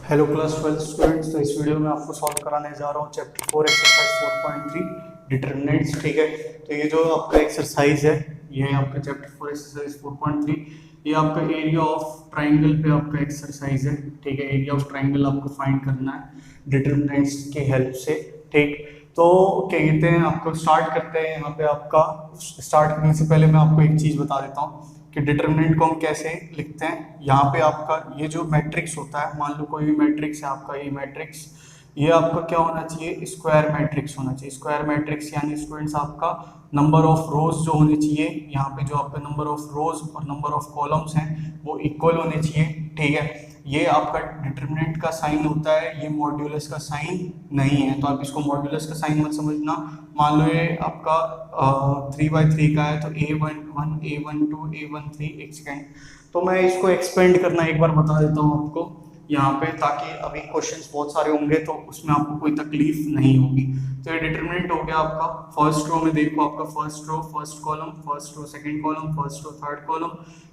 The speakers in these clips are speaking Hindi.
Hello class 12 students. तो इस वीडियो में आपको सॉल्व कराने जा रहा हूँ चैप्टर 4 एक्सरसाइज 4.3 डिटरमिनेंट्स। ठीक है, तो ये जो आपका एक्सरसाइज है ये आपका चैप्टर 4 एक्सरसाइज 4.3 ये आपका एरिया ऑफ ट्राइंगल पे आपका एक्सरसाइज है। ठीक है, एरिया ऑफ ट्राइंगल आपको फाइंड करना है डिटरमिनेंट्स की हेल्प से। ठीक, तो क्या कहते हैं, आपको स्टार्ट करते हैं। यहाँ पे आपका स्टार्ट करने से पहले मैं आपको एक चीज़ बता देता हूँ कि डिटरमिनेंट को हम कैसे लिखते हैं। यहाँ पे आपका ये जो मैट्रिक्स होता है, मान लो कोई भी मैट्रिक्स है आपका, ये मैट्रिक्स, ये आपका क्या होना चाहिए, स्क्वायर मैट्रिक्स होना चाहिए। स्क्वायर मैट्रिक्स यानी स्टूडेंट्स आपका नंबर ऑफ रोज जो होने चाहिए, यहाँ पे जो आपका नंबर ऑफ रोज और नंबर ऑफ कॉलम्स हैं वो इक्वल होने चाहिए। ठीक है, ये आपका डिटरमिनेंट का साइन होता है, ये मॉड्यूलस का साइन नहीं है, तो आप इसको मॉड्यूलस का साइन मत समझना। मान लो ये आपका 3/3 का है तो a11 a12 a13 एक सेकेंड, तो मैं इसको एक्सपेंड करना एक बार बता देता हूँ आपको यहाँ पे, ताकि अभी क्वेश्चंस बहुत सारे होंगे तो उसमें आपको कोई तकलीफ नहीं होगी। तो ये डिटरमिनेंट हो गया आपका। फर्स्ट रो में देखो, आपका first row first column, first row second column, first row third column,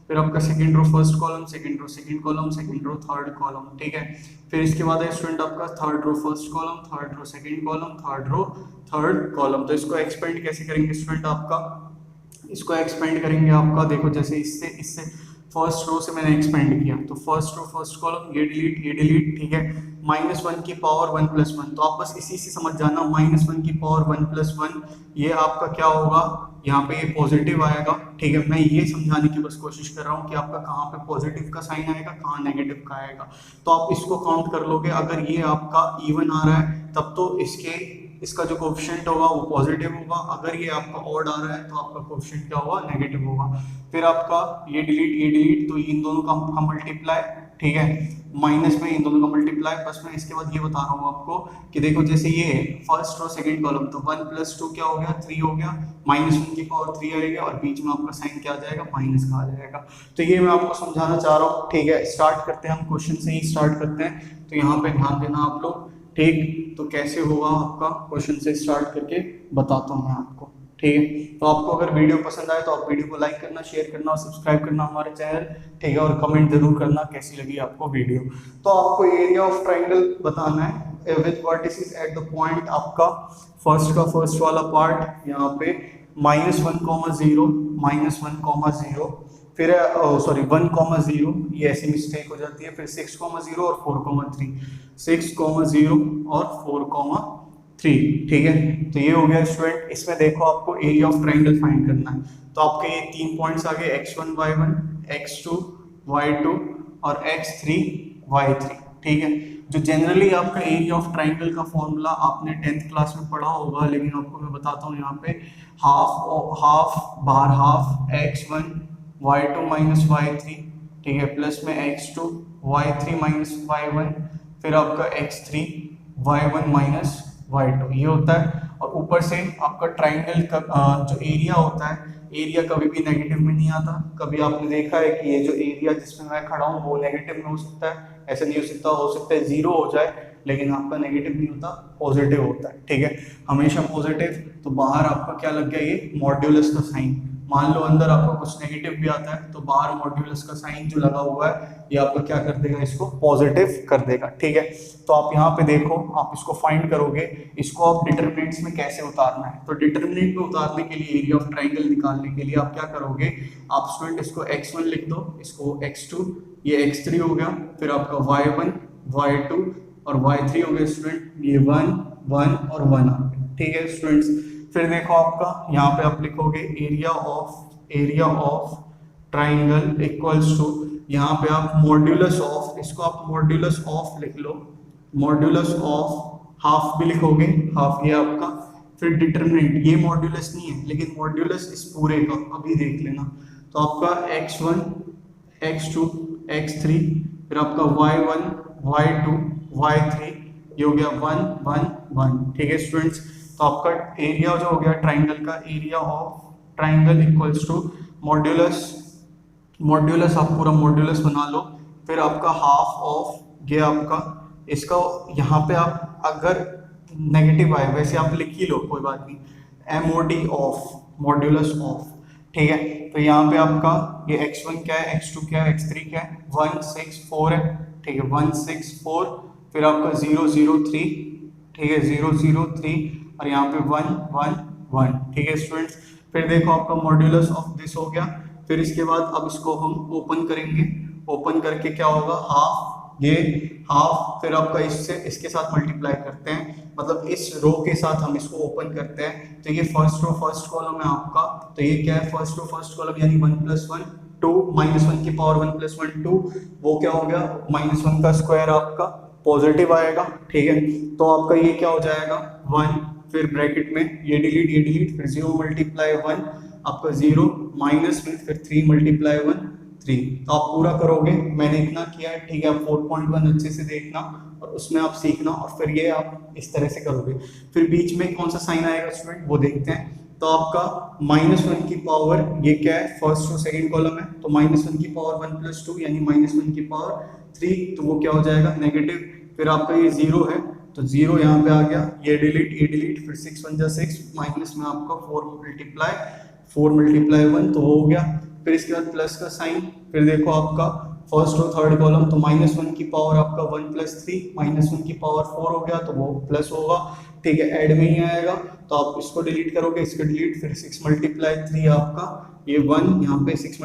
फिर आपका second row first column, second row second column, second row third column. ठीक है, फिर इसके बाद है स्टूडेंट आपका third row first column, third row second column, third row third column. तो इसको एक्सपेंड कैसे करेंगे स्टूडेंट आपका, इसको एक्सपेंड करेंगे आपका, देखो जैसे इससे इससे फर्स्ट रो से मैंने एक्सपेंड किया तो फर्स्ट रो फर्स्ट कॉलम, ये डिलीट। ठीक है, -1 की पावर 1 + 1, तो आप बस इसी से समझ जाना, -1 की पावर 1 + 1 ये आपका क्या होगा, यहाँ पे ये पॉजिटिव आएगा। ठीक है, मैं ये समझाने की बस कोशिश कर रहा हूँ कि आपका कहाँ पे पॉजिटिव का साइन आएगा, कहाँ नेगेटिव का आएगा। तो आप इसको काउंट कर लोगे, अगर ये आपका इवन आ रहा है तब तो इसका जो कोएफिशिएंट होगा वो पॉजिटिव होगा, अगर ये आपका ऑड आ रहा है तो आपका कोएफिशिएंट क्या होगा, नेगेटिव होगा। फिर आपका ये डिलीट तो इन दोनों का मल्टीप्लाई। ठीक है, माइनस में इन दोनों का मल्टीप्लाई। बस मैं इसके बाद ये बता रहा हूँ आपको कि देखो जैसे ये फर्स्ट रो सेकंड कॉलम, तो 1 + 2 क्या हो गया, 3 हो गया, -1 की पावर 3 आएगा और बीच में आपका साइन क्या आ जाएगा, माइनस का आ जाएगा। तो ये मैं आपको समझाना चाह रहा हूँ। ठीक है, स्टार्ट करते हैं हम, क्वेश्चन से ही स्टार्ट करते हैं, तो यहाँ पे ध्यान देना आप लोग। ठीक, तो कैसे होगा आपका, क्वेश्चन से स्टार्ट करके बताता हूँ मैं आपको। ठीक है, तो आपको अगर वीडियो पसंद आए तो आप वीडियो को लाइक करना, शेयर करना और सब्सक्राइब करना हमारे चैनल। ठीक है, और कमेंट जरूर करना कैसी लगी आपको वीडियो। तो आपको एरिया ऑफ ट्राइंगल बताना है with vertices at the point, आपका फर्स्ट वाला पार्ट यहाँ पे -1, 0 -1, फिर सॉरी 1, 0, ये ऐसी मिस्टेक हो जाती है, फिर 6, 0 और 4, 3, 6, 0 और 4, 3। ठीक है, तो ये हो गया स्टूडेंट। इसमें देखो आपको एरिया ऑफ ट्राइंगल फाइंड करना है, तो आपके ये 3 पॉइंट्स आ गए, x1 y1, x2 y2 और x3 y3। ठीक है, जो जनरली आपका एरिया ऑफ ट्राइंगल का फॉर्मूला आपने 10th क्लास में पढ़ा होगा, लेकिन आपको मैं बताता हूँ यहाँ पे हाफ बाहर हाफ x1 y2 - y3, ठीक है, प्लस में x2 y3 - y1, फिर आपका x3 y1 - y2, ये होता है। और ऊपर से आपका ट्राइंगल का जो एरिया होता है, एरिया कभी भी नेगेटिव में नहीं आता। कभी आपने देखा है कि ये जो एरिया जिसमें मैं खड़ा हूँ वो नेगेटिव में हो सकता है, ऐसा नहीं हो सकता है 0 हो जाए, लेकिन आपका नेगेटिव नहीं होता, पॉजिटिव होता है। ठीक है, हमेशा पॉजिटिव। तो बाहर आपका क्या लग गया, ये मॉड्यूलस का साइन। मान लो अंदर आपको कुछ नेगेटिव भी आता है तो बाहर मॉड्यूलस का साइन जो लगा हुआ है ये आपका क्या कर देगा, इसको पॉजिटिव कर देगा। ठीक है, तो आप यहाँ पे देखो, आप इसको फाइंड करोगे, इसको आप डिटरमिनेंट्स में कैसे उतारना है। तो डिटरमिनेंट में उतारने के लिए, एरिया ऑफ ट्राइंगल निकालने के लिए आप क्या करोगे, आप स्टूडेंट इसको x1 लिख दो, इसको x2, ये x3 हो गया, फिर आपका y1 y2 और y3 हो गया स्टूडेंट, ये 1 1 और 1 आ गया। ठीक है स्टूडेंट्स, फिर देखो आपका यहाँ पे आप लिखोगे area of triangle equals to, यहाँ पे आप मॉड्यूलस ऑफ, इसको आप मॉड्यूलस ऑफ लिख लो, मॉड्यूलस ऑफ हाफ भी लिखोगे, हाफ ये आपका, फिर डिटरमिनेंट, ये मॉड्यूलस नहीं है लेकिन मॉड्यूलस इस पूरे का अभी देख लेना, तो आपका x1 x2 x3, फिर आपका y1 y2 y3, ये हो गया 1 1 1। ठीक है स्टूडेंट्स, तो आपका एरिया जो हो गया ट्राइंगल का, area of triangle equals to modulus आप पूरा मॉड्यूलस बना लो, फिर आपका हाफ ऑफ, ये आपका, इसका यहाँ पे आप अगर नेगेटिव आए वैसे आप लिख ही लो, कोई बात नहीं, MOD ऑफ, मॉड्यूलस ऑफ। ठीक है, तो यहाँ पे आपका ये x1 क्या है, x2 क्या है, x3 क्या है, 1 6 4 है। ठीक है 164, फिर आपका 003, ठीक है 003 और यहाँ पे 111, ठीक है स्टूडेंट्स। फिर देखो आपका मॉड्यूलस ऑफ दिस हो गया। फिर इसके बाद अब इसको हम ओपन करेंगे, ओपन करके क्या होगा हाफ, ये हाफ, फिर आपका इससे इसके साथ मल्टीप्लाई करते हैं, मतलब इस रो के साथ हम इसको ओपन करते हैं। तो ये फर्स्ट रो फर्स्ट कॉलम है आपका, तो ये क्या है फर्स्ट रो फर्स्ट कॉलम यानी 1 + 1 2 -1 की पावर 1 + 1 2, वो क्या हो गया -1 का स्क्वायर आपका पॉजिटिव आएगा, ठीक है। तो आपका ये क्या हो जाएगा 1, फिर ब्रैकेट में ये डिलीट, फिर 0 × 1 आपका 0 माइनस में फिर 3 × 1 3। तो आप पूरा करोगे, मैंने इतना किया है, ठीक है। आप 4.1 अच्छे से देखना और उसमें आप सीखना और फिर ये आप इस तरह से करोगे। फिर बीच में कौन सा साइन आएगा स्टूडेंट वो देखते हैं। तो आपका -1 की पावर, ये क्या है फर्स्ट रो सेकंड कॉलम है, तो -1 की पावर 1 + 2 यानी -1 की पावर 3, तो वो क्या हो जाएगा नेगेटिव। फिर आपका ये 0 है तो 0 यहाँ पे आ गया, ये डिलीट, फिर 6 × 6 माइनस में आपका 4 × 1 तो हो गया। फिर इसके बाद प्लस का साइन, फिर देखो आपका फर्स्ट रो थर्ड कॉलम, तो -1 की पावर आपका 1 + 3 -1 की पावर 4 हो गया, तो वो प्लस होगा, ठीक है। ऐड में ही आएगा, तो आप इसको डिलीट करोगे, इसको डिलीट, फिर 6 × 3 आपका ये 1, यहाँ पे 6 ×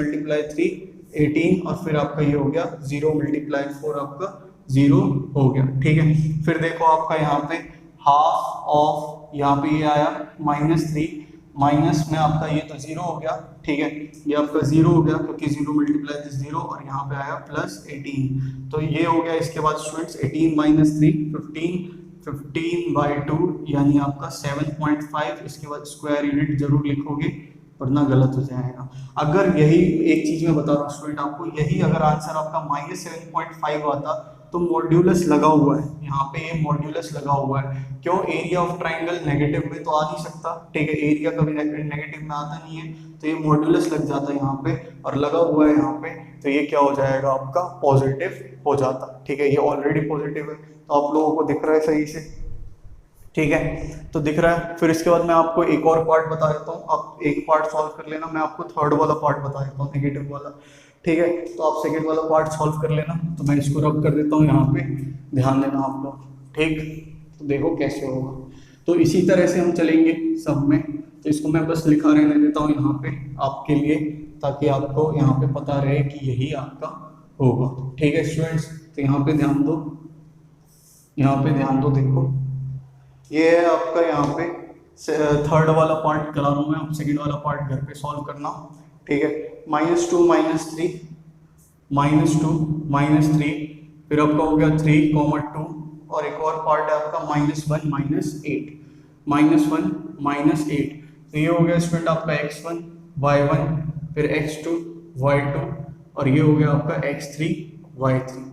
3 18 और फिर आपका ये हो गया 0 × 4 आपका 0 हो गया, ठीक है। फिर देखो आपका यहाँ पे हाफ ऑफ, यहाँ पे ये आया -3 माइनस में आपका ये तो 0 हो गया, ठीक है। ये आपका 0 हो गया क्योंकि 0 × 0 और यहाँ पे आया +18, तो ये हो गया। इसके बाद स्टूडेंट्स 18 - 3 15/2 यानी आपका 7.5। इसके बाद स्क्वायर यूनिट जरूर लिखोगे वरना गलत हो जाएगा। अगर यही एक चीज मैं बता रहा हूँ स्टूडेंट आपको, यही अगर आंसर आपका -7.5 आता तो मॉड्यूलस लगा हुआ है, यहाँ पे ये मॉड्यूलस लगा हुआ है। क्यों? एरिया ऑफ ट्राइंगल नेगेटिव में तो आ नहीं सकता, ठीक है। एरिया कभी नेगेटिव में आता नहीं है, तो ये मॉड्यूलस लग जाता है यहाँ पे और लगा हुआ है यहाँ पे, तो ये क्या हो जाएगा आपका पॉजिटिव हो जाता, ठीक है। ये ऑलरेडी पॉजिटिव है, तो आप लोगों को दिख रहा है सही से, ठीक है। तो दिख रहा है। फिर इसके बाद मैं आपको एक और पार्ट बता देता हूँ, आप एक पार्ट सॉल्व कर लेना, मैं आपको थर्ड वाला पार्ट बता देता हूँ नेगेटिव वाला, ठीक है। तो आप सेकेंड वाला पार्ट सॉल्व कर लेना, तो मैं इसको रब कर देता हूँ यहाँ पे, ध्यान देना आप लोग, ठीक। तो देखो कैसे होगा। तो इसी तरह से हम चलेंगे सब में, तो इसको मैं बस लिखा रहने देता हूँ यहाँ पे आपके लिए, ताकि आपको यहाँ पे पता रहे कि यही आपका होगा, ठीक है स्टूडेंट्स। तो यहाँ पे ध्यान दो, यहाँ पे ध्यान दो, देखो ये है आपका यहाँ पे थर्ड वाला पार्ट करा रहा हूँ मैं, आप सेकेंड वाला पार्ट घर पे सॉल्व करना, ठीक है। -2 - 3 -2 - 3, फिर आपका हो गया 3, 2 और एक और पार्ट है आपका -1 -1 -8। तो ये हो गया स्टूडेंट आपका x1 y1, फिर x2 y2 और ये हो गया आपका x3 y3।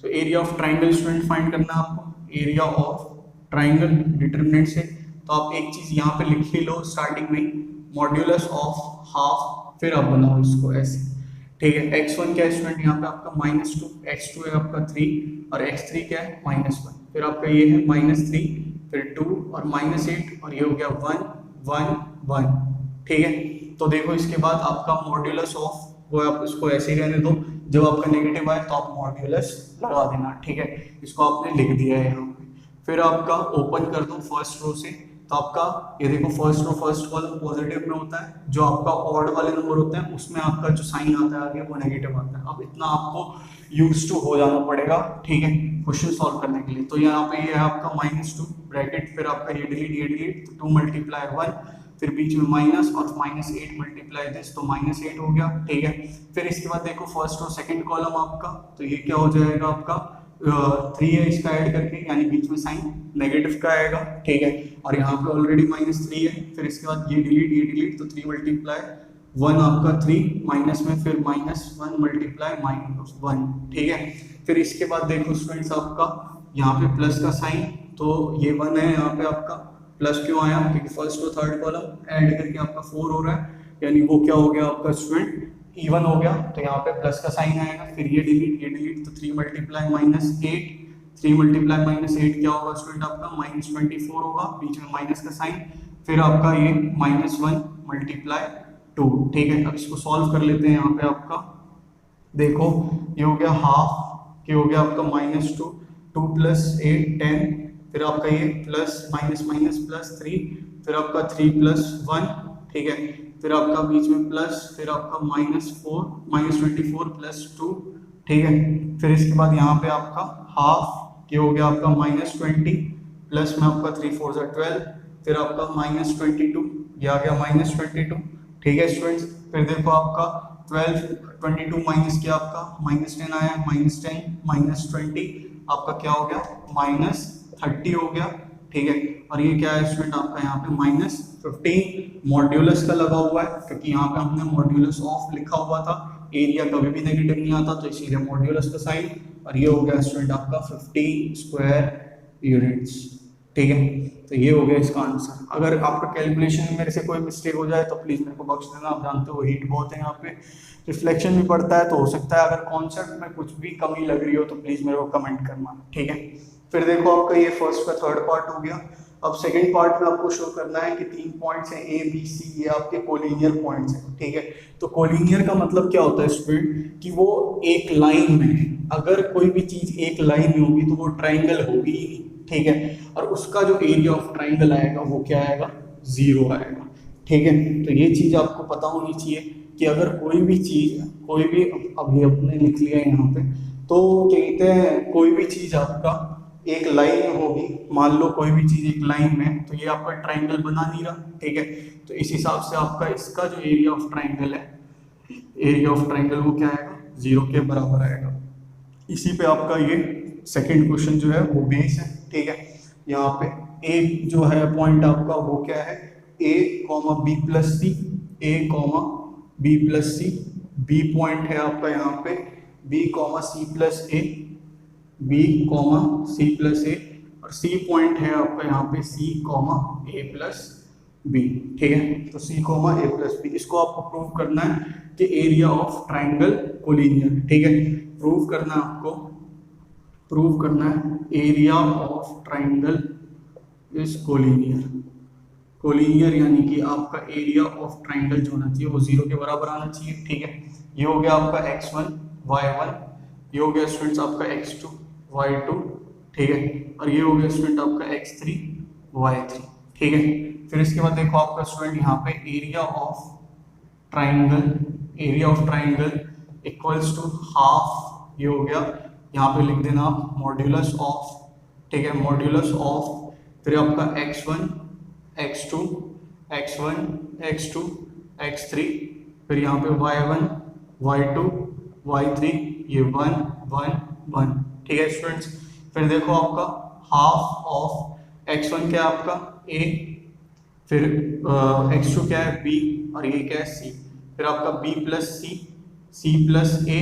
तो area of triangle student find करना है आपको, एरिया ऑफ ट्राइंगल डिटरमिनेंट से। तो आप एक चीज यहाँ पे लिख ही लो स्टार्टिंग में, मॉड्यूलस ऑफ हाफ, फिर आप बनाओ इसको ऐसे, ठीक है। x1 क्या है स्टूडेंट यहाँ पे आपका -2, x2 है आपका 3 और x3 क्या है -1, फिर आपका ये है -3, फिर 2 और -8 और ये हो गया 1 1 1, ठीक है। तो देखो इसके बाद आपका मॉड्यूलस ऑफ, वो आप इसको ऐसे ही रहने दो, जब आपका नेगेटिव आए तो आप मॉड्यूलस लगा देना, ठीक है। इसको आपने लिख दिया है यहाँ पे। फिर आपका ओपन कर दो फर्स्ट रो से, तो आपका ये देखो first row first column positive में होता है, जो आपका ऑड वाले नंबर होते हैं उसमें आपका जो साइन आता है आगे वो नेगेटिव आता है। अब इतना आपको यूज टू हो जाना पड़ेगा, ठीक है, क्वेश्चन सॉल्व करने के लिए। तो यहाँ पे ये है आपका -2 ब्रैकेट, फिर आपका ये डिलीट, तो 2 × 1, फिर बीच में माइनस और -8 × दिस, तो -8 हो गया, ठीक है। फिर इसके बाद देखो फर्स्ट रो सेकंड कॉलम आपका, तो ये क्या हो जाएगा आपका 3 है, इसका ऐड करके यानी बीच में साइन नेगेटिव का आएगा, ठीक है। और यहाँ पे ऑलरेडी -3 है, फिर इसके बाद ये डिलीट, तो 3 × 1 आपका 3 माइनस में फिर -1 × -1, ठीक है। फिर इसके बाद देखो स्टूडेंट्स आपका यहाँ पे प्लस का साइन, तो ये 1 है, यहाँ पे आपका प्लस क्यों आया, क्योंकि फर्स्ट और थर्ड कॉलम ऐड करके आपका 4 हो रहा है, यानी वो क्या हो गया आपका स्टूडेंट इवन हो गया, तो यहाँ पे प्लस का साइन आएगा। फिर ये डिलीट, तो 3 × -8, 3 × -8 क्या होगा स्टूडेंट आपका -24 होगा, बीच में माइनस का साइन, फिर आपका ये -1 × 2, ठीक है। अब इसको सॉल्व कर लेते हैं। यहाँ पे आपका देखो ये हो गया हाफ ये हो गया आपका -2, 2 + 8 10, फिर आपका ये प्लस माइनस माइनस +3, फिर आपका 3 + 1, ठीक है, फिर आपका बीच में प्लस, फिर आपका -4 -24 + 2, ठीक है, फिर इसके बाद यहाँ पे आपका हाफ, ये हो गया आपका -20, प्लस में आपका 3 4 12, फिर आपका -22, ये आ गया -22, ठीक है स्टूडेंट्स। फिर देखो आपका 12 22 माइनस किया आपका -10 आया, -10 -20 आपका क्या हो गया -30 हो गया, ठीक है। और ये क्या है स्टूडेंट आपका यहाँ पे -15 मॉड्यूलस का लगा हुआ है, क्योंकि यहाँ पे हमने मॉड्यूलस ऑफ लिखा हुआ था, एरिया कभी भी नेगेटिव नहीं आता तो इसीलिए मॉड्यूलस का साइन। और ये हो गया स्टूडेंट आपका 50 स्क्वायर यूनिट्स, ठीक है। तो ये हो गया इसका आंसर। अगर आपका कैलकुलेशन में मेरे से कोई मिस्टेक हो जाए तो प्लीज़ मेरे को बख्श देना, आप जानते हो हीट बहुत है यहाँ पे, रिफ्लेक्शन भी पड़ता है, तो हो सकता है अगर कॉन्सेप्ट में कुछ भी कमी लग रही हो तो प्लीज़ मेरे को कमेंट करना, ठीक है। फिर देखो आपका ये फर्स्ट का थर्ड पार्ट हो गया। अब सेकंड पार्ट में आपको शो करना है कि 3 पॉइंट्स हैं ए बी सी, ये आपके कोलिनियर पॉइंट्स हैं, ठीक है। तो कोलिनियर का मतलब क्या होता है स्टूडेंट, कि वो एक लाइन में है। अगर कोई भी चीज एक लाइन में होगी तो वो ट्राइंगल होगी ही नहीं, ठीक है। और उसका जो एरिया ऑफ ट्राइंगल आएगा वो क्या आएगा, 0 आएगा, ठीक है। तो ये चीज आपको पता होनी चाहिए कि अगर कोई भी चीज, कोई भी, अब ये अपने लिख लिया है यहाँ पे, तो कहते हैं कोई भी चीज आपका एक लाइन में होगी, मान लो कोई भी चीज एक लाइन में, तो ये आपका ट्राइंगल बना नहीं रहा, ठीक है। तो इस हिसाब से आपका इसका जो एरिया ऑफ ट्राइंगल है, एरिया ऑफ ट्राइंगल वो क्या आएगा, 0 के बराबर आएगा। इसी पे आपका ये सेकंड क्वेश्चन जो है वो बेस है, ठीक है। यहाँ पे ए जो है पॉइंट आपका वो क्या है, a, b + c, a, b + c, b point है आपका यहाँ पे b, c + a, b, c + a, और c पॉइंट है आपका यहाँ पे c, a + b, ठीक है। तो c, a + b, इसको आपको प्रूव करना है कि एरिया ऑफ ट्राइंगल कोलिनियर, ठीक है। प्रूव करना है आपको, प्रूव करना है area of triangle is collinear. Collinear यानी कि आपका एरिया ऑफ ट्राइंगल जो होना चाहिए वो 0 के बराबर आना चाहिए, ठीक है। ये हो गया आपका x1 y1, ये हो गया स्टूडेंट्स आपका x2 y2, ठीक है। और ये हो गया स्टूडेंट आपका x3 y3, ठीक है। फिर इसके बाद देखो आपका स्टूडेंट यहाँ पे area of triangle, area of triangle equals to half, ये हो गया, यहाँ पे लिख देना आप मॉड्यूलस ऑफ, ठीक है, मॉड्यूलस ऑफ, फिर आपका x1 x2 x1 x2 x3, फिर यहाँ पे y1 y2 y3, ये 1 1 1, ठीक है स्टूडेंट्स। फिर देखो आपका हाफ ऑफ x1 क्या है आपका a, फिर x2 क्या है b, और ये क्या है c, फिर आपका b + c, c + a,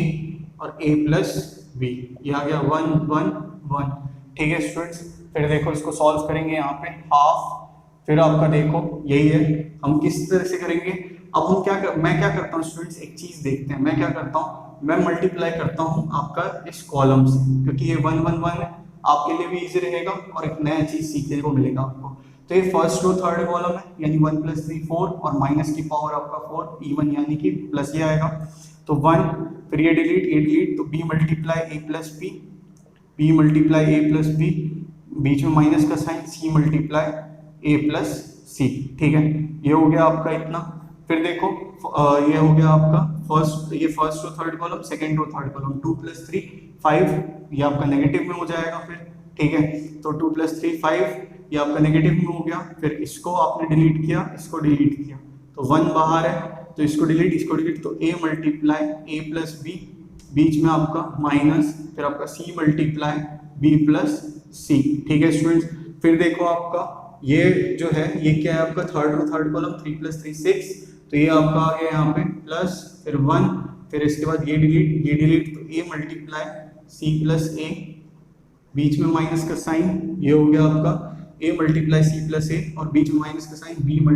और a + b, ये आ गया 1 1 1, ठीक है स्टूडेंट्स। फिर देखो इसको सॉल्व करेंगे, यहाँ पे हाफ, फिर आपका देखो यही है, हम किस तरह से करेंगे। अब हम मैं क्या करता हूँ स्टूडेंट्स, एक चीज देखते हैं, मैं क्या करता हूँ, मैं मल्टीप्लाई करता हूँ आपका इस कॉलम से, क्योंकि ये 1 1 1 है, आपके लिए भी इजी रहेगा और एक नया चीज सीखने को मिलेगा आपको। तो ये फर्स्ट रो थर्ड कॉलम है, यानी 1 + 3 4, और माइनस की पावर आपका 4 इवन, यानी कि प्लस ये आएगा, तो 1, फिर ये डिलीट, ये डिलीट, तो b × a + b, b × a + b, बीच में माइनस का साइन, c × a + c, ठीक है। ये हो गया आपका इतना। फिर देखो ये हो गया आपका फर्स्ट, ये first row third column, second row third column, 2 + 3 5, ये आपका नेगेटिव में हो जाएगा फिर, ठीक है। तो 2 + 3 5, ये आपका नेगेटिव में हो गया। फिर इसको आपने डिलीट किया, इसको डिलीट किया, तो 1 बाहर है, तो इसको डिलीट, इसको डिलीट, तो a × a + b, बीच में आपका माइनस, फिर आपका c × b + c, ठीक है स्टूडेंट्स। फिर देखो आपका ये जो है, ये क्या है आपका थर्ड रो थर्ड कॉलम, 3 + 3 6, तो ये आपका आ गया यहाँ पे प्लस, फिर 1, फिर इसके बाद ये डिलीट, ये डिलीट, तो a × c + a, बीच में माइनस का साइन, ये हो गया आपका a × c + a, और बीच में माइनस का साइन b ×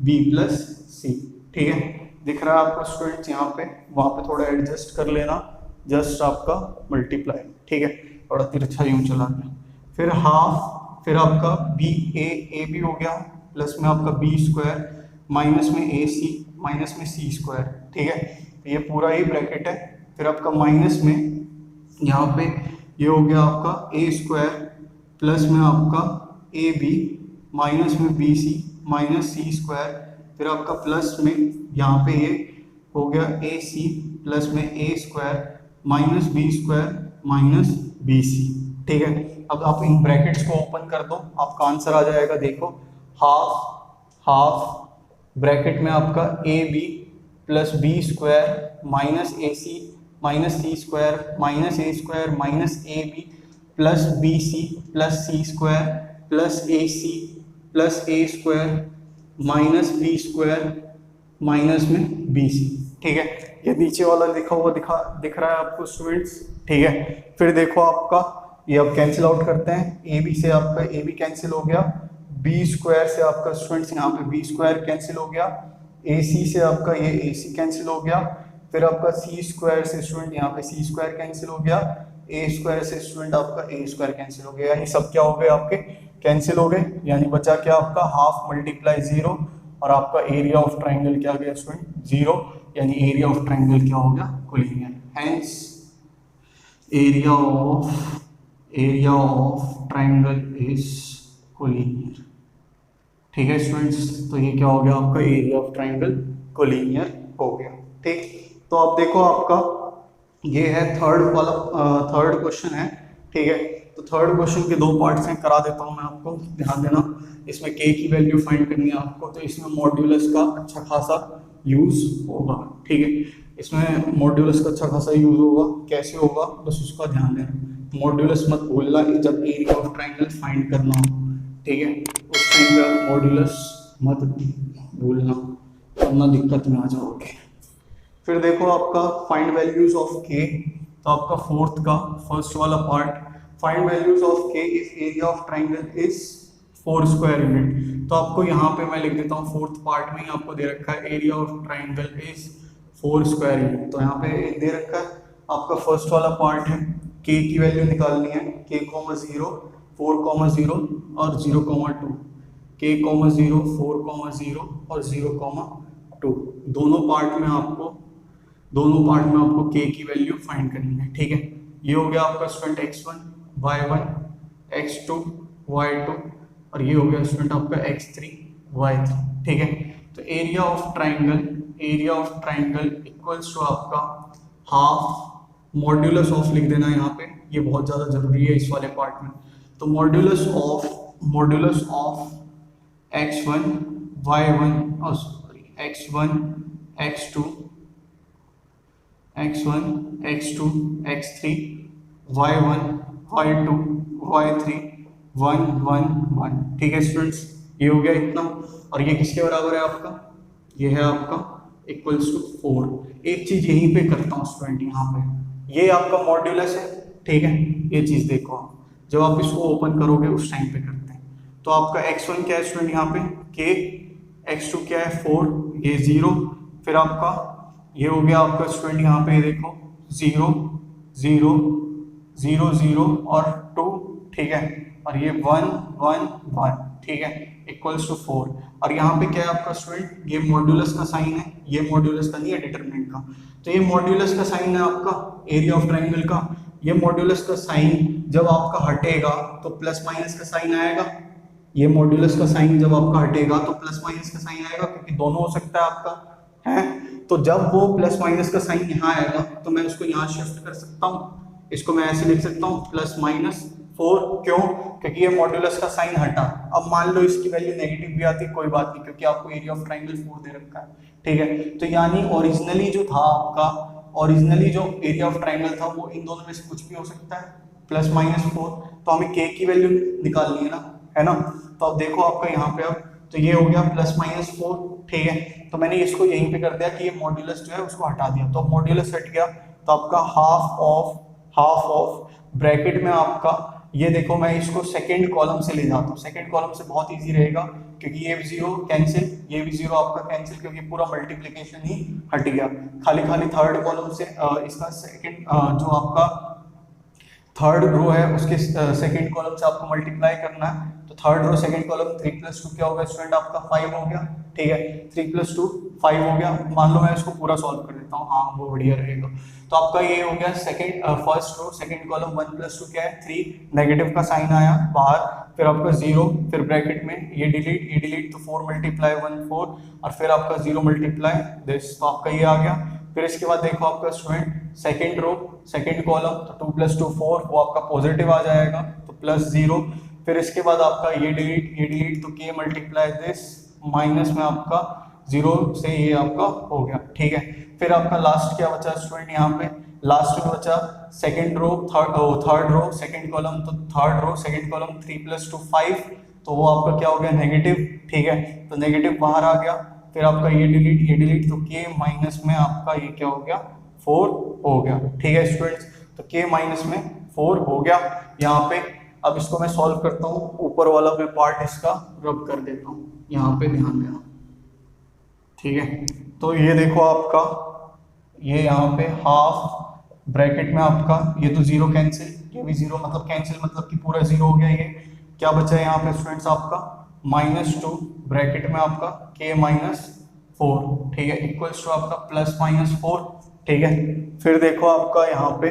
b + c, ठीक है। दिख रहा है आपको स्टूडेंट्स यहाँ पे, वहाँ पे थोड़ा एडजस्ट कर लेना, जस्ट आपका मल्टीप्लाई, ठीक है, थोड़ा तिरछा यूं चला गया। फिर हाफ, फिर आपका a b हो गया, प्लस में आपका b², माइनस में ac, माइनस में c², ठीक है। तो ये पूरा ही ब्रैकेट है, फिर आपका माइनस में यहाँ पे ये हो गया आपका ए स्क्वायर प्लस में आपका ए बी माइनस में बी सी माइनस सी स्क्वायर, फिर आपका प्लस में यहाँ पे ये हो गया ए सी प्लस में A square minus B square minus B C. ठीक है, अब आप इन ब्रैकेट्स को ओपन कर दो, आपका आंसर आ जाएगा। देखो हाफ हाफ ब्रैकेट में आपका A B plus B square minus A C minus C square minus A square minus A B plus B C plus C square plus A C plus A square minus B square minus में बी सी। ठीक है, ये नीचे वाला लिखा हुआ दिख रहा है आपको स्टूडेंट्स। ठीक है, फिर देखो आपका ये अब कैंसिल आउट करते हैं, ए बी से आपका ए बी कैंसिल हो गया, बी स्क्वायर से आपका स्टूडेंट्स यहाँ पे बी स्क्वायर कैंसिल हो गया, ए सी से आपका ये ए सी कैंसिल हो गया, फिर आपका सी स्क्वायर से स्टूडेंट यहाँ पे सी स्क्वायर कैंसिल हो गया, ए स्क्वायर से स्टूडेंट आपका ए स्क्वायर कैंसिल हो गया, यानी सब क्या हो गए आपके कैंसिल हो गए, यानी बचा क्या आपका हाफ मल्टीप्लाई जीरो और आपका एरिया ऑफ ट्राइंगल क्या गया स्टूडेंट जीरो, यानी एरिया ऑफ ट्राइंगल क्या हो गया collinear. Hence area of triangle is collinear. ठीक है स्टूडेंट्स, तो ये क्या हो गया आपका एरिया ऑफ ट्राइंगल कोलिनियर हो गया। ठीक, तो अब देखो आपका ये है थर्ड क्वेश्चन है। ठीक है, तो थर्ड क्वेश्चन के दो पार्ट्स हैं, करा देता हूँ मैं आपको, ध्यान देना। इसमें k की वैल्यू फाइंड करनी है आपको, तो इसमें मॉड्यूलस का अच्छा खासा यूज होगा। ठीक है, इसमें मॉड्यूलस का अच्छा खासा यूज होगा, कैसे होगा बस उसका ध्यान देना। मॉड्यूलस मत भूलना जब एरिया ऑफ ट्राइंगल फाइंड करना हो। ठीक है, उस टाइम पे मॉड्यूलस मत भूलना वरना दिक्कत में आ जाओगे। फिर देखो आपका फाइंड वैल्यूज ऑफ k, तो आपका फोर्थ का फर्स्ट वाला part, find values of k if area of triangle is 4 square unit. तो आपको यहाँ पे मैं लिख देता हूँ फोर्थ पार्ट में ही आपको दे रखा है area of triangle is 4 square unit. तो यहाँ पे दे रखा है आपका फर्स्ट वाला पार्ट है, k की वैल्यू निकालनी है, k, 0, 4, 0 और 0, 2, k, 0, 4, 0 और 0, 2 दोनों पार्ट में आपको k की वैल्यू फाइंड करनी है। ठीक है, ये हो गया आपका student x1, y1, x2, y2 और ये हो गया स्टूडेंट आपका x3, y3। ठीक है, तो area of triangle equals to आपका हाफ मॉड्यूलस ऑफ लिख देना यहाँ पे, ये बहुत ज़्यादा जरूरी है इस वाले पार्ट में। तो modulus of x1, y1 x1, x2, x3, y1, y2, y3, 1, 1, 1। ठीक है स्टूडेंट्स, ये हो गया इतना, और ये किसके बराबर है आपका, ये है आपका इक्वल्स टू 4। एक चीज यहीं पे करता हूँ स्टूडेंट, यहाँ पे ये आपका मॉड्यूलस है। ठीक है, ये चीज देखो आप जब आप इसको ओपन करोगे उस टाइम पे करते हैं। तो आपका x1 क्या है स्टूडेंट यहाँ पे k, x2 क्या है 4, ये 0, फिर आपका ये हो गया आपका स्टूडेंट यहाँ पे देखो 0, 0, 0, 0 और 2। ठीक है, और ये 1, 1, 1। ठीक है, इक्वल्स टू 4। और यहाँ पे क्या है आपका स्टूडेंट, ये मॉड्यूलस का साइन है, ये मॉड्यूलस का नहीं है डिटरमिनेंट का। तो ये मॉड्यूलस का साइन है आपका एरिया ऑफ ट्राइंगल का। ये मॉड्यूलस का साइन जब आपका हटेगा तो प्लस माइनस का साइन आएगा। ये मॉड्यूलस का साइन जब आपका हटेगा तो प्लस माइनस का साइन आएगा, क्योंकि दोनों हो सकता है आपका है। तो जब वो प्लस माइनस का साइन यहाँ आएगा तो मैं उसको यहाँ शिफ्ट कर सकता हूँ, इसको मैं ऐसे लिख सकता हूँ +-4। क्यों? क्योंकि ये मॉड्यूलस का साइन हटा। अब मान लो इसकी वैल्यू नेगेटिव भी आती, कोई बात नहीं, क्योंकि आपको एरिया ऑफ ट्राइंगल 4 दे रखा है। ठीक है, तो यानी ओरिजिनली जो था आपका, ओरिजिनली जो एरिया ऑफ ट्राइंगल था वो इन दोनों में से कुछ भी हो सकता है, +-4। तो हमें k की वैल्यू निकालनी है ना, है ना। तो अब देखो आपका यहाँ पे, अब तो ये हो गया +-4। ठीक है, तो मैंने इसको यहीं पे कर दिया कि ये मॉड्यूलस जो है उसको हटा दिया, तो मॉड्यूलस हट गया। तो आपका हाफ ऑफ ब्रैकेट में आपका, ये देखो मैं इसको सेकंड कॉलम से ले जाता हूँ। सेकंड कॉलम से बहुत इजी रहेगा, क्योंकि ये भी 0 कैंसिल, ये भी 0 आपका कैंसिल, क्योंकि पूरा मल्टीप्लिकेशन ही हट गया। खाली थर्ड कॉलम से इसका सेकंड जो आपका थर्ड रो है उसके सेकंड कॉलम से आपको मल्टीप्लाई करना है, तो थर्ड रो सेकंड कॉलम 3 + 2 क्या होगा स्टूडेंट आपका 5 हो गया। ठीक है, 3 + 2 5 हो गया। मान लो मैं इसको पूरा सॉल्व कर देता हूँ, हाँ वो बढ़िया रहेगा। तो आपका ये हो गया second first row second column 1 + 2 क्या है 3, नेगेटिव का साइन आया बाहर, फिर आपका 0, फिर ब्रैकेट में ये डिलीट तो 4 × 1 4, और फिर आपका 0 × दिस, तो आपका ये आ गया। फिर इसके बाद देखो आपका student second row second column, तो 2 + 2 4, वो आपका पॉजिटिव आ जाएगा तो +0। फिर इसके बाद आपका ये डिलीट तो k × दिस, माइनस में आपका 0 से ये आपका हो गया। ठीक है, फिर आपका लास्ट क्या बचा स्टूडेंट, यहाँ पे लास्ट में बचा second row third row second column, तो थर्ड रो सेकंड कॉलम 3 + 2 5, तो वो आपका क्या हो गया नेगेटिव। ठीक है, तो नेगेटिव बाहर आ गया। फिर आपका ये डिलीट तो k माइनस में आपका ये क्या हो गया 4 हो गया। ठीक है स्टूडेंट्स, तो k माइनस में 4 हो गया यहाँ पे। अब इसको मैं सॉल्व करता हूँ, ऊपर वाला मैं पार्ट इसका रब कर देता हूँ, यहाँ पे ध्यान देना। ठीक है, तो ये देखो आपका ये यहाँ पे हाफ ब्रैकेट में आपका ये तो 0 कैंसिल, ये भी 0 मतलब कैंसिल मतलब कि पूरा 0 हो गया। ये क्या बचा है यहाँ पे स्टूडेंट्स आपका -2 ब्रैकेट में आपका k - 4। ठीक है, इक्वल्स टू आपका +-4। ठीक है, फिर देखो आपका यहाँ पे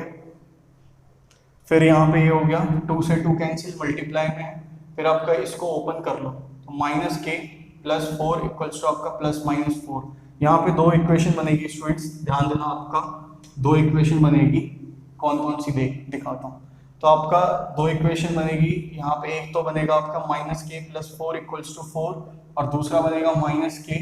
फिर यहाँ पे ये हो गया 2 से 2 कैंसिल मल्टीप्लाई में, फिर आपका इसको ओपन कर लो तो -k + 4 इक्वल्स टू आपका +-4। यहाँ पे दो इक्वेशन बनेगी स्टूडेंट्स, ध्यान देना आपका दो इक्वेशन बनेगी। कौन कौन सी दिखाता हूँ। तो आपका दो इक्वेशन बनेगी, यहाँ पे एक तो बनेगा आपका -k + 4 इक्वल्स टू 4, और दूसरा बनेगा -k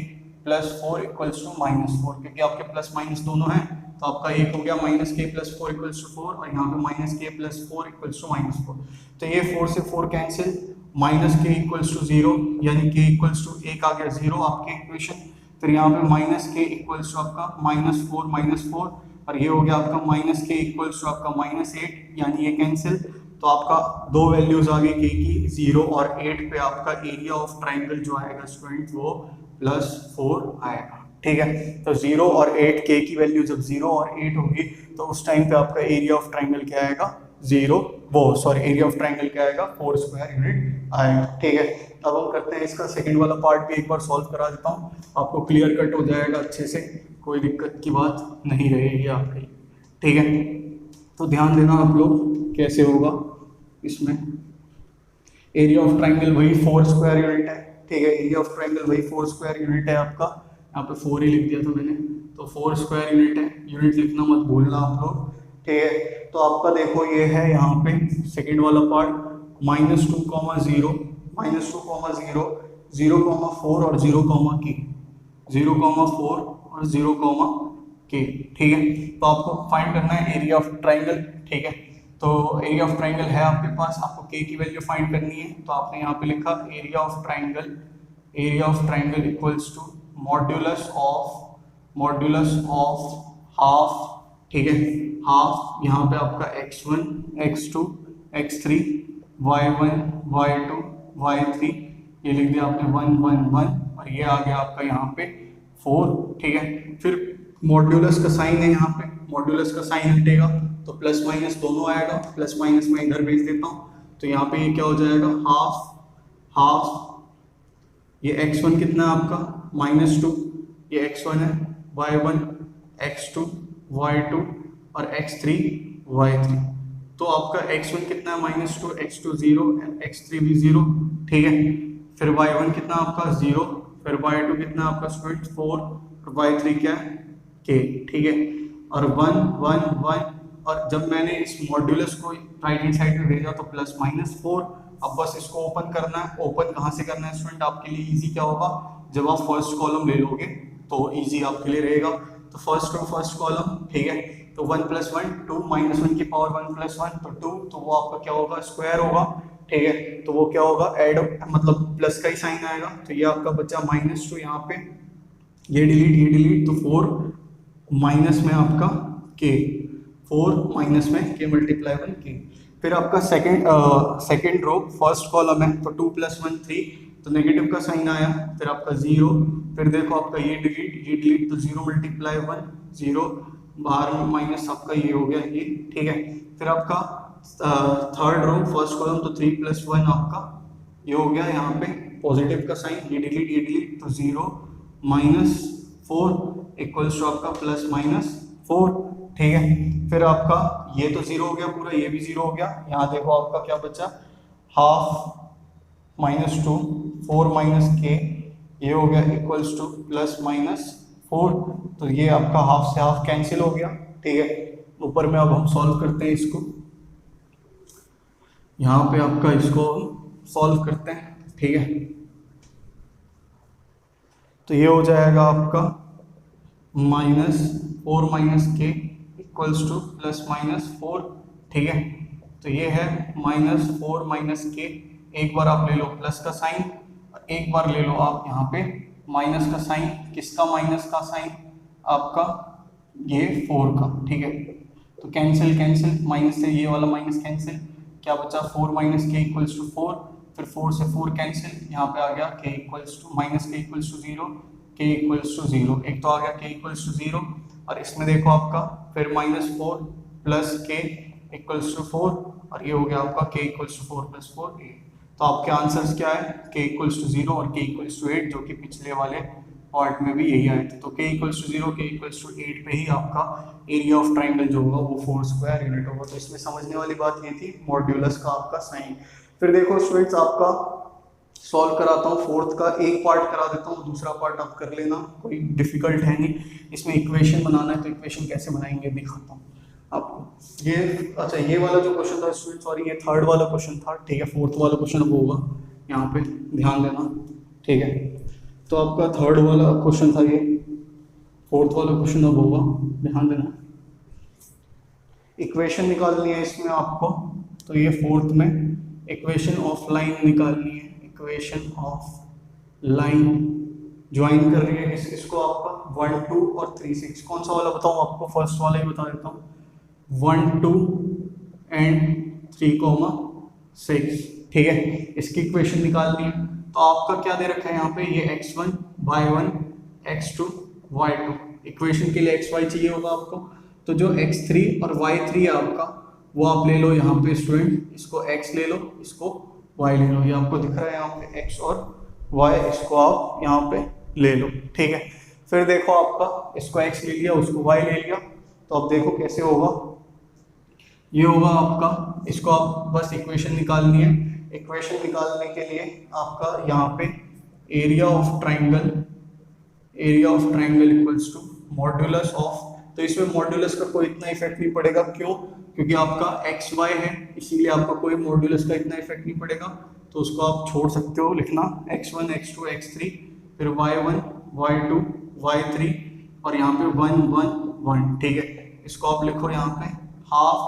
+ 4 इक्वल्स टू -4, क्योंकि आपके प्लस माइनस दोनों हैं। तो आपका एक हो गया -k + 4 इक्वल्स टू 4, और यहाँ पे -k + 4 इक्वल्स टू -4। तो ये 4 से 4 कैंसिल, -k इक्वल्स टू 0, यानी k इक्वल्स टू 1 आ गया 0 आपके इक्वेशन। फिर यहाँ पे -k इक्वल्स टू आपका -4, और ये हो गया आपका -k इक्वल्स टू आपका -8, यानी ये कैंसिल। तो आपका दो वैल्यूज आ गई k की, 0 और 8 पे आपका एरिया ऑफ ट्राइंगल जो आएगा स्टूडेंट वो +4 आएगा। ठीक है, तो 0 और 8 k की वैल्यू जब 0 और 8 होगी तो उस टाइम पे आपका एरिया ऑफ ट्राइंगल क्या आएगा एरिया ऑफ ट्राइंगल क्या आएगा 4 स्क्वायर यूनिट आएगा। ठीक है, अब हम करते हैं इसका सेकंड वाला पार्ट भी एक बार सॉल्व करा देता हूँ, आपको क्लियर कट हो जाएगा अच्छे से, कोई दिक्कत की बात नहीं रहेगी आपके लिए। ठीक है, तो ध्यान देना आप लोग कैसे होगा इसमें। एरिया ऑफ ट्राइंगल वही 4 स्क्वायर यूनिट है। ठीक है, एरिया ऑफ ट्राइंगल वही 4 स्क्वायर यूनिट है आपका, यहाँ पे 4 ही लिख दिया था मैंने, तो 4 स्क्वायर यूनिट है, यूनिट लिखना मत भूलना आप लोग। ठीक है, तो आपका देखो ये है यहाँ पे सेकंड वाला पार्ट -2, 0, -2, 0, 0,4 और 0,k, 0,4 और 0,k। ठीक है, तो आपको फाइंड करना है एरिया ऑफ ट्राइंगल। ठीक है, तो एरिया ऑफ ट्राइंगल है आपके पास, आपको k की वैल्यू फाइंड करनी है। तो आपने यहाँ पे लिखा area of triangle equals to modulus of half. ठीक है, हाफ यहाँ पे आपका x1, x2, x3, y1, y2, y3, ये लिख दिया आपने 1, 1, 1, और ये आ गया आपका यहाँ पे 4। ठीक है, फिर मॉड्यूलस का साइन है, यहाँ पे मॉड्यूलस का साइन हटेगा तो प्लस माइनस दोनों आएगा, प्लस माइनस में इधर भेज देता हूँ, तो यहाँ पे ये क्या हो जाएगा हाफ, ये x1 कितना है आपका -2, ये x1 है, y1, x2, y2 और x3, y3। तो आपका x1 कितना है -2, x2 0, x3 भी 0। ठीक है, फिर y1 कितना आपका 0, फिर y2 कितना आपका स्टूडेंट 4, और y3 क्या है k। ठीक है, और 1, 1, 1, और जब मैंने इस मॉड्यूलस को राइट हैंड साइड में भेजा तो +-4। अब बस इसको ओपन करना है। ओपन कहाँ से करना है स्टूडेंट, आपके लिए इजी क्या होगा, जब आप फर्स्ट कॉलम ले लोगे तो इजी आपके लिए रहेगा। तो फर्स्ट कॉलम, ठीक है, तो 1 + 1 2, -1 की पावर 1 + 1 तो 2, तो वो आपका क्या होगा स्क्वायर होगा। ठीक है, तो वो क्या होगा ऐड, मतलब प्लस का ही साइन आएगा, तो ये आपका बचा -2, यहाँ पे ये डिलीट तो 4 माइनस में आपका k, 4 माइनस में k × 1 k। फिर आपका सेकंड रो फर्स्ट कॉलम है, तो 2 + 1 3, तो नेगेटिव का साइन आया, फिर आपका 0, फिर देखो आपका ये डिलीट तो 0 × 1 0, बाहर में माइनस आपका ये हो गया ये। ठीक है, फिर आपका थर्ड रो फर्स्ट कॉलम, तो 3 + 1 आपका ये हो गया यहाँ पे पॉजिटिव का साइन, ये डिलीट तो 0 -4 इक्वल्स टू आपका +-4, ठीक है। फिर आपका ये तो 0 हो गया पूरा, ये भी 0 हो गया। यहाँ देखो आपका क्या बचा, ½ -2 4 - k, ये हो गया इक्वल्स टू +-4, तो ये आपका हाफ से हाफ कैंसिल हो गया, ठीक है। ऊपर में अब हम सॉल्व करते हैं इसको, यहाँ पे आपका इसको सॉल्व करते हैं, ठीक है। तो ये हो जाएगा आपका -4 - k इक्वल्स टू +-4, ठीक है। तो ये है -4 - k, एक बार आप ले लो प्लस का साइन, एक बार ले लो आप यहाँ पे माइनस का साइन। किसका माइनस का साइन? आपका ये 4 का, ठीक है। तो कैंसिल कैंसिल, माइनस से ये वाला माइनस कैंसिल, क्या बचा 4 - k इक्वल्स टू 4, फिर 4 से 4 कैंसिल, यहाँ पे आ गया k equals to -k equals to 0, k equals to 0, एक तो आ गया k इक्वल्स टू 0, और इसमें देखो आपका फिर -4 + k इक्वल्स टू 4, और ये हो गया आपका k इक्वल्स टू 4 + 4 8। तो आपके आंसर्स क्या है? k इक्वल्स टू 0 और k इक्वल्स टू 8, जो कि पिछले वाले पार्ट में भी यही आए थे। तो k equals to 0, k equals to 8 पे ही आपका एरिया ऑफ ट्राइंगल जो होगा वो 4 स्क्वायर यूनिट होगा। तो इसमें समझने वाली बात ये थी मॉड्यूलस का आपका साइन। फिर देखो स्टूडेंट्स, आपका सॉल्व कराता हूँ फोर्थ का, एक पार्ट करा देता हूँ, दूसरा पार्ट आप कर लेना, कोई डिफिकल्ट है नहीं। इसमें इक्वेशन बनाना है, तो इक्वेशन कैसे बनाएंगे दिखाता हूँ आपको। ये अच्छा, ये वाला जो क्वेश्चन था स्टूडेंट, सॉरी ये थर्ड वाला क्वेश्चन था, ठीक है। फोर्थ वाला क्वेश्चन अब होगा, यहाँ पे ध्यान देना, ठीक है। तो आपका थर्ड वाला क्वेश्चन था ये, फोर्थ वाला क्वेश्चन अब होगा, ध्यान देना। इक्वेशन निकालनी है इसमें आपको, तो ये फोर्थ में इक्वेशन ऑफ लाइन निकालनी है। इक्वेशन ऑफ लाइन ज्वाइन कर रही है किस किसको? आपका 1 2 और 3 6। कौन सा वाला बताऊँ आपको? फर्स्ट वाला ही बता देता हूँ, 1 2 एंड 3, 6, ठीक है। इसकी इक्वेशन निकालनी है। तो आपका क्या दे रखा है यहाँ पे, ये x1 y1 x2 y2, equation के लिए xy चाहिए होगा आपको। तो जो x3 और y3 है आपका, वो आप ले लो यहाँ पे स्टूडेंट, इसको x ले लो, इसको y ले लो। ये आपको दिख रहा है यहाँ पे x और y, इसको आप यहाँ पे ले लो, ठीक है। फिर देखो आपका इसको x ले लिया, उसको y ले लिया, तो अब देखो कैसे होगा। ये होगा आपका, इसको आप बस इक्वेशन निकालनी है। इक्वेशन निकालने के लिए आपका यहाँ पे area of triangle equals to modulus of, तो इसमें मॉड्यूलस का कोई इतना इफेक्ट नहीं पड़ेगा। क्यों? क्योंकि आपका एक्स वाई है, इसीलिए आपका कोई मॉड्यूलस का इतना इफेक्ट नहीं पड़ेगा। तो उसको आप छोड़ सकते हो लिखना, x1 x2 x3, फिर y1 y2 y3, और यहाँ पे 1 1 1, ठीक है। इसको आप लिखो यहाँ पे हाफ,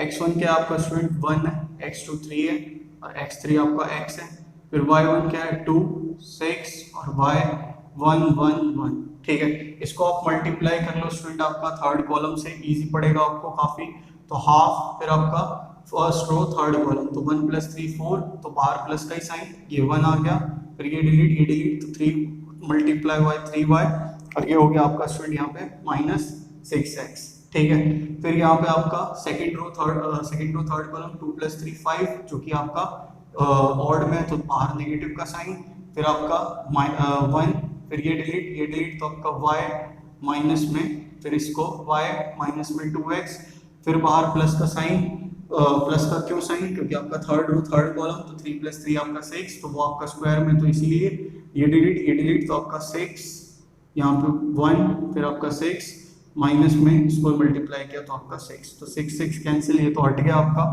x1 क्या आपका स्टूडेंट 1 है, x2 3 है, और x3 आपका x है, फिर y1 क्या है 2 6, और y1 1 1, ठीक है। इसको आप मल्टीप्लाई कर लो स्टूडेंट, आपका थर्ड कॉलम से, इजी पड़ेगा आपको काफी। तो हाफ, फिर आपका फर्स्ट रो थर्ड कॉलम, तो 1 + 3 4, तो बाहर प्लस का ही साइन, ये 1 आ गया, फिर ये डिलीट, तो 3 × 3y, और ये हो गया आपका स्टूडेंट यहाँ पे -6x, ठीक है। फिर यहाँ पे आपका सेकंड रो थर्ड कॉलम 2 + 3 5, जो कि आपका ऑड में, तो बाहर नेगेटिव का साइन, फिर आपका 1, फिर ये डिलीट, तो आपका y माइनस में, फिर इसको y माइनस में 2x, फिर बाहर प्लस का साइन, प्लस का क्यों साइन? क्योंकि आपका थर्ड रो थर्ड कॉलम, तो 3 + 3 आपका 6, तो वो आपका स्क्वायर में, तो इसीलिए ये डिलीट, तो आपका 6, यहाँ पे 1, फिर आपका 6 माइनस में, इसको मल्टीप्लाई किया तो आपका 6, तो 6 6 कैंसिल, ये तो हट गया आपका,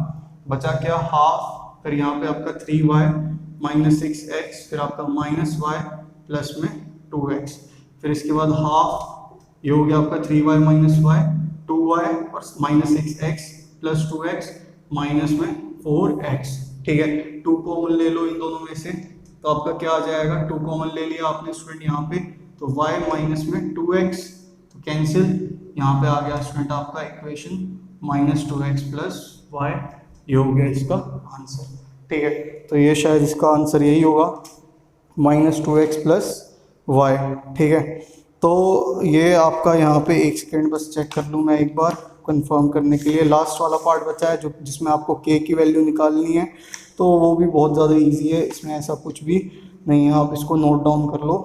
बचा क्या हाफ, फिर यहाँ पे आपका 3y -6x, फिर आपका -y प्लस में 2x, फिर इसके बाद हाफ, ये हो गया आपका 3y - y 2y और -6x प्लस 2x माइनस में 4x, ठीक है। 2 कॉमन ले लो इन दोनों में से, तो आपका क्या आ जाएगा, 2 कॉमन ले लिया आपने स्टूडेंट यहाँ पे, तो y माइनस में 2x, तो कैंसिल, यहाँ पे आ गया स्टूडेंट आपका इक्वेशन -2x + y, ये हो गया इसका आंसर, ठीक है। तो ये शायद इसका आंसर यही होगा, -2x + y, ठीक है। तो ये आपका यहाँ पे एक सेकेंड बस चेक कर लूँ मैं एक बार, कंफर्म करने के लिए। लास्ट वाला पार्ट बचा है जो जिसमें आपको के की वैल्यू निकालनी है, तो वो भी बहुत ज़्यादा इजी है, इसमें ऐसा कुछ भी नहीं है, आप इसको नोट डाउन कर लो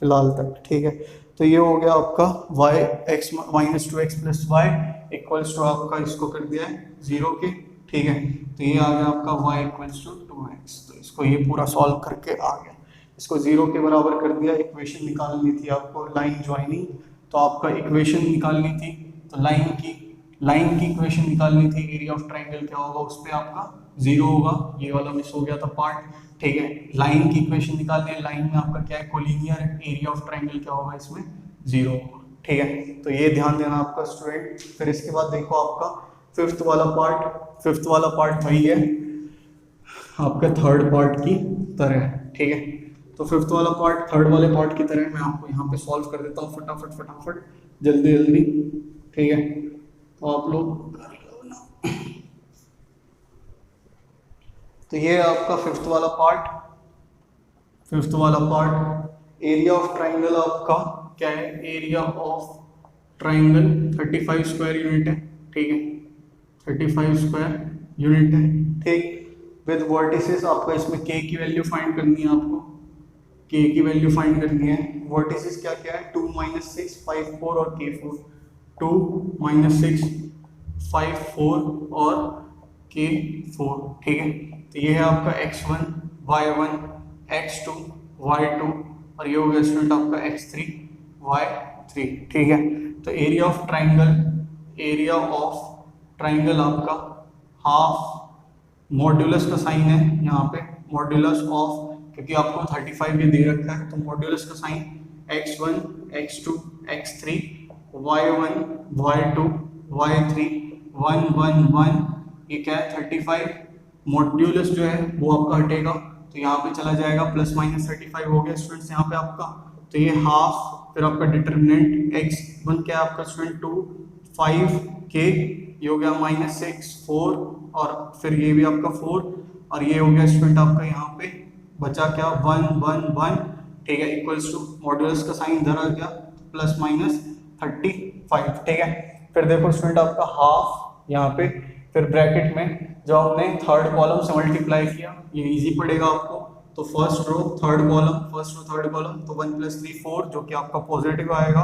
फिलहाल तक, ठीक है। तो ये हो गया आपका Y X minus 2x plus Y equals to आपका इसको कर दिया है 0 के, ठीक है। तो ये आ गया आपका y इक्वल्स टू 2x, तो इसको ये पूरा सॉल्व करके आ गया, इसको 0 के बराबर कर दिया। इक्वेशन निकालनी थी आपको लाइन ज्वाइनिंग, तो आपका इक्वेशन निकालनी थी, तो लाइन की इक्वेशन निकालनी थी, एरिया ऑफ ट्राइंगल क्या होगा उस पर आपका 0 होगा, ये वाला मिस हो गया था पार्ट, ठीक है। लाइन की इक्वेशन निकालनी है, लाइन में आपका क्या है कोलिनियर है, एरिया ऑफ ट्राइंगल क्या होगा इसमें 0 होगा, ठीक है। तो ये ध्यान देना आपका स्टूडेंट। फिर इसके बाद देखो आपका फिफ्थ वाला पार्ट वही है आपका थर्ड पार्ट की तरह, ठीक है। तो फिफ्थ वाला पार्ट थर्ड वाले पार्ट की तरह मैं आपको यहाँ पे सॉल्व कर देता हूँ फटाफट जल्दी, ठीक है। तो आप लोग कर लो ना। तो ये आपका फिफ्थ वाला पार्ट एरिया ऑफ ट्राइंगल आपका क्या है, area of triangle 35 square unit है, ठीक है, 35 स्क्वायर यूनिट है, ठीक। विद वर्टिसेस आपका इसमें के की वैल्यू फाइंड करनी है, आपको के की वैल्यू फाइंड करनी है। वर्टिसेस क्या क्या है 2 - 6 5 4 और k4, 2 - 6 5 4 और k4, ठीक है। तो ये है आपका x1 y1 x2 y2 और ये हो गया स्टूडेंट आपका x3 y3, ठीक है। तो एरिया ऑफ ट्राइंगल आपका हाफ मॉड्यूलस का साइन है यहाँ पे, मॉड्यूलस ऑफ, क्योंकि आपको 35 ये दे रखा है, तो मॉड्यूलस का sign x1 x2 x3 y1 y2 y3 1 1 1, ये क्या है 35, मॉड्यूलस जो है वो आपका हटेगा तो यहाँ पे चला जाएगा, प्लस माइनस 35 हो गया स्टूडेंट्स यहाँ पे आपका। तो ये हाफ, फिर आपका डिटरमिनेंट x1 क्या है आपका स्टूडेंट 2 5 k, ये हो गया -6 4 और फिर ये भी आपका 4 और ये हो गया स्टूडेंट आपका यहाँ पे बचा क्या 1 1 1, ठीक है, इक्वल्स टू मॉड्यूलस का साइन इधर आ गया प्लस माइनस 35, ठीक है। फिर देखो स्टूडेंट आपका हाफ यहाँ पे, फिर ब्रैकेट में जो हमने थर्ड कॉलम से मल्टीप्लाई किया, ये इजी पड़ेगा आपको। तो फर्स्ट रो थर्ड कॉलम, तो 1 + 3 4 जो कि आपका पॉजिटिव आएगा।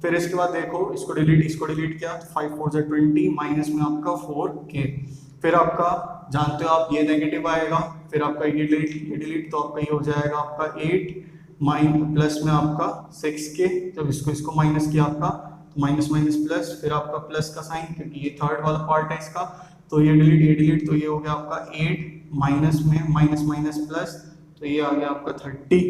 फिर इसके बाद देखो इसको डिलीट किया, 5 4 = 20 माइनस में आपका 4k, फिर आपका जानते हो आप ये नेगेटिव आएगा, फिर आपका ये डिलीट तो आपका ये हो जाएगा आपका 8 प्लस में आपका 6k, जब इसको माइनस किया आपका तो माइनस प्लस, फिर आपका प्लस का साइन क्योंकि ये थर्ड वाला पार्ट है इसका, तो ये डिलीट तो ये हो गया आपका 8 माइनस में माइनस प्लस, तो ये आ गया आपका 30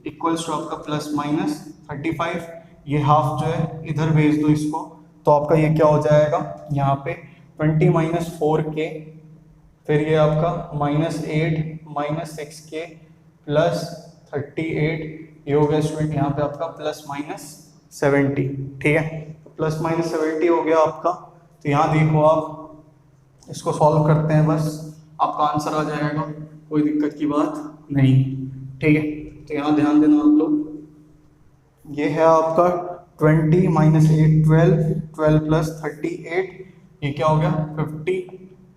इक्वल्स टू आपका प्लस माइनस 35। ये हाफ जो है इधर भेज दो इसको, तो आपका ये क्या हो जाएगा यहाँ पे 20 - 4k, फिर ये आपका -8 - 6k प्लस 38, ये हो गया स्टूडेंट यहाँ पे आपका प्लस माइनस 70, ठीक है। तो प्लस माइनस 70 हो गया आपका। तो यहाँ देखो आप इसको सॉल्व करते हैं, बस आपका आंसर आ जाएगा, कोई दिक्कत की बात नहीं, ठीक है। तो यहाँ ध्यान देना आप लोग, ये है आपका 20 - 8 12 प्लस 38, ये क्या हो गया 50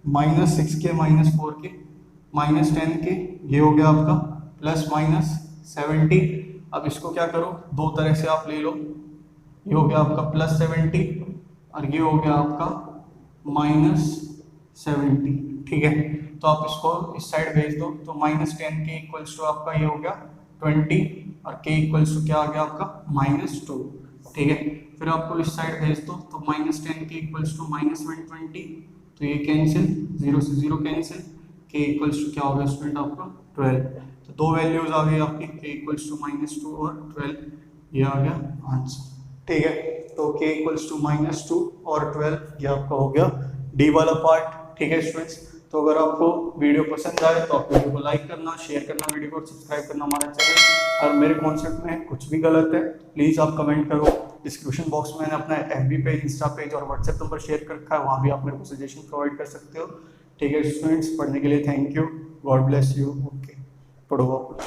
-6k -4k -10k, ये हो गया आपका प्लस माइनस 70। अब इसको क्या करो, दो तरह से आप ले लो, ये हो गया आपका प्लस 70 और ये हो गया आपका -70, ठीक है। तो आप इसको इस साइड भेज दो, तो -10k इक्वल्स टू आपका ये हो गया 20 और k इक्वल्स टू क्या आ गया आपका -2, ठीक है। फिर आपको इस साइड भेज दो, तो -10k इक्वल्स टू -120, तो ये कैंसिल, 0 से 0 कैंसिल, k इक्वल्स टू क्या हो गया स्टूडेंट आपका 12। तो दो वैल्यूज आ गई आपकी, k इक्वल्स टू -2 और 12, ये आ गया आंसर, ठीक है। तो k इक्वल्स टू -2 और 12, ये आपका हो गया डी वाला पार्ट, ठीक है स्टूडेंट्स। तो अगर आपको वीडियो पसंद आए तो आप वीडियो को लाइक करना, शेयर करना, वीडियो को सब्सक्राइब करना हमारा चैनल। और मेरे कॉन्सेप्ट में कुछ भी गलत है प्लीज़ आप कमेंट करो। डिस्क्रिप्शन बॉक्स में मैंने अपना FB पेज, इंस्टा पेज और व्हाट्सएप नंबर शेयर कर रखा है, वहाँ भी आप मेरे को सजेशन प्रोवाइड कर सकते हो, ठीक है स्टूडेंट्स। पढ़ने के लिए thank you, God bless you, okay, पढ़ो आप।